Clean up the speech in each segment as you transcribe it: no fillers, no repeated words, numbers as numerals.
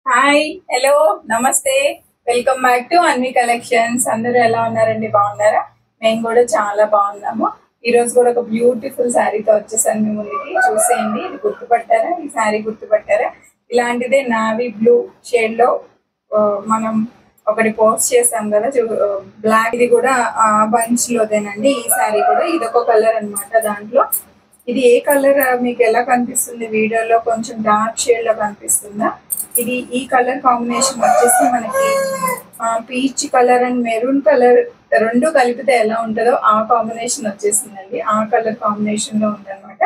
Hi, hello, నమస్తే. Welcome back to Anvi collections. అందరూ ఎలా ఉన్నారండి? బాగున్నారా? మేము కూడా చాలా బాగున్నాము. ఈ రోజు కూడా ఒక బ్యూటిఫుల్ శారీతో వచ్చేసాను మీ ముందుకి. చూసేయండి, ఇది గుర్తుపట్టారా? ఈ శారీ గుర్తుపట్టారా? ఇలాంటిదే నావీ బ్లూ షేడ్ లో మనం ఒకటి పోస్ట్ చేసాం కదా, బ్లాక్. ఇది కూడా ఆ బంచ్ లోదేనండి. ఈ శారీ కూడా ఇదొక కలర్ అన్నమాట. దాంట్లో ఇది ఏ కలర్ మీకు ఎలా కనిపిస్తుంది? వీడియోలో కొంచెం డార్క్ షేడ్ లో కనిపిస్తుందా? ఇది ఈ కలర్ కాంబినేషన్ వచ్చేసి మనకి peach colour and maroon colour రెండు కలిపితే ఎలా ఉంటుందో ఆ కాంబినేషన్ వచ్చేసిందండి. ఆ కలర్ కాంబినేషన్ లో ఉందన్నమాట.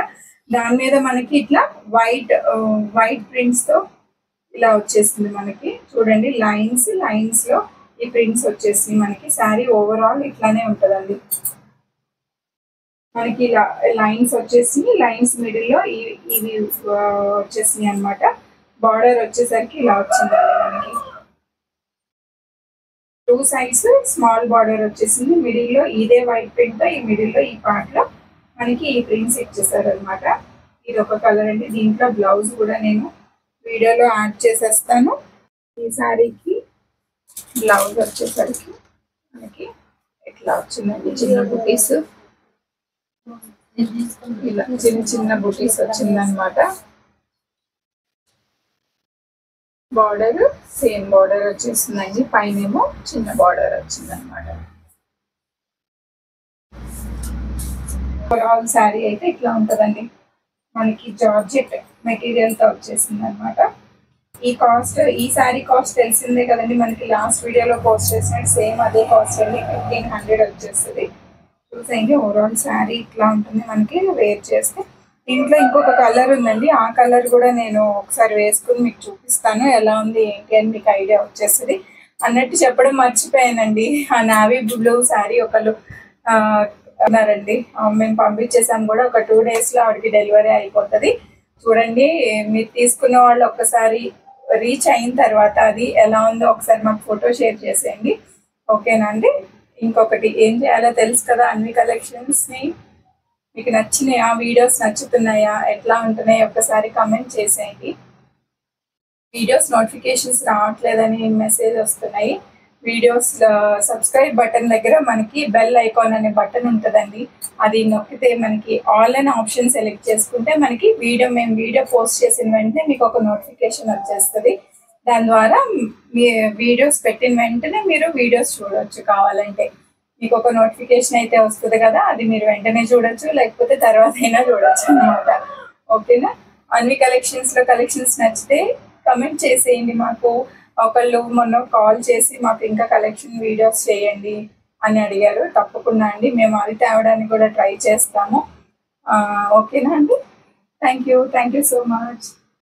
దాని మీద మనకి ఇట్లా వైట్ ప్రింట్స్ తో ఇలా వచ్చేసింది మనకి. చూడండి, లైన్స్ లో ఈ ప్రింట్స్ వచ్చేసి మనకి శారీ ఓవరాల్ ఇట్లానే ఉంటదండి. మనకి లైన్స్ వచ్చేసి లైన్స్ మిడిల్ లో ఇవి వచ్చేసినాయి అనమాట. బార్డర్ వచ్చేసరికి ఇలా వచ్చిందండి మనకి. టూ సైడ్స్ స్మాల్ బార్డర్ వచ్చేసింది. మిడిల్ లో ఇదే వైట్ ప్రింట్ తో ఈ మిడిల్ లో ఈ పార్ట్ లో మనకి ఈ ప్రింట్స్ ఇచ్చేసారు అనమాట. ఇది ఒక కలర్ అండి. దీంట్లో బ్లౌజ్ కూడా నేను వీడియోలో యాడ్ చేసేస్తాను. ఈ శారీకి బ్లౌజ్ వచ్చేసరికి మనకి ఇట్లా వచ్చిందండి. చిన్న బుటీస్, ఇలా చిన్న బుటీస్ వచ్చిందనమాట. బార్డర్ సేమ్ బార్డర్ వచ్చేసిందండి. పైన ఏమో చిన్న బార్డర్ వచ్చిందనమాట. ఓవరాల్ శారీ అయితే ఇట్లా ఉంటుందండి. మనకి జార్జెట్ మెటీరియల్ తో వచ్చేసింది అనమాట. ఈ శారీ కాస్ట్ తెలిసిందే కదండి. మనకి లాస్ట్ వీడియోలో పోస్ట్ చేసినట్టు సేమ్ అదే కాస్ట్ అండి. 1500 వచ్చేస్తుంది. చూసేయండి, ఓవరాల్ శారీ ఇట్లా ఉంటుంది మనకి వేర్ చేస్తే. దీంట్లో ఇంకొక కలర్ ఉందండి. ఆ కలర్ కూడా నేను ఒకసారి వేసుకుని మీకు చూపిస్తాను ఎలా ఉంది ఏంటి అని మీకు ఐడియా వచ్చేస్తుంది. అన్నట్టు చెప్పడం మర్చిపోయానండి. ఆ నావీ బ్లూ శారీ ఒకళ్ళు అన్నారండి. మేము పంపించేసాం కూడా. ఒక 2 days లో ఆవిడకి డెలివరీ అయిపోతుంది. చూడండి, మీరు తీసుకున్న వాళ్ళు ఒక్కసారి రీచ్ అయిన తర్వాత అది ఎలా ఉందో ఒకసారి మాకు ఫోటో షేర్ చేసేయండి. ఓకేనా అండి? ఇంకొకటి ఏం చేయాలో తెలుసు కదా, అన్ని కలెక్షన్స్ని మీకు నచ్చినాయి, ఆ వీడియోస్ నచ్చుతున్నాయా, ఎట్లా ఉంటున్నాయి ఒక్కసారి కమెంట్ చేసేయండి. వీడియోస్ నోటిఫికేషన్స్ రావట్లేదని మెసేజ్ వస్తున్నాయి. వీడియోస్ సబ్స్క్రైబ్ బటన్ దగ్గర మనకి బెల్ ఐకాన్ అనే బటన్ ఉంటుందండి. అది నొక్కితే మనకి ఆల్ అనే ఆప్షన్ సెలెక్ట్ చేసుకుంటే మనకి మేము వీడియో పోస్ట్ చేసిన వెంటనే మీకు ఒక నోటిఫికేషన్ వచ్చేస్తుంది. దాని ద్వారా మీ వీడియోస్ పెట్టిన వెంటనే మీరు వీడియోస్ చూడవచ్చు. కావాలంటే మీకు ఒక నోటిఫికేషన్ అయితే వస్తుంది కదా, అది మీరు వెంటనే చూడొచ్చు, లేకపోతే తర్వాత అయినా చూడొచ్చు అనమాట. ఓకేనా? అన్ని కలెక్షన్స్ నచ్చితే కమెంట్ చేసేయండి. మాకు ఒకళ్ళు మొన్న కాల్ చేసి మాకు ఇంకా కలెక్షన్ వీడియోస్ చేయండి అని అడిగారు. తప్పకుండా అండి, మేము అది తేవడానికి కూడా ట్రై చేస్తాము. ఓకేనా అండి? Thank you so much.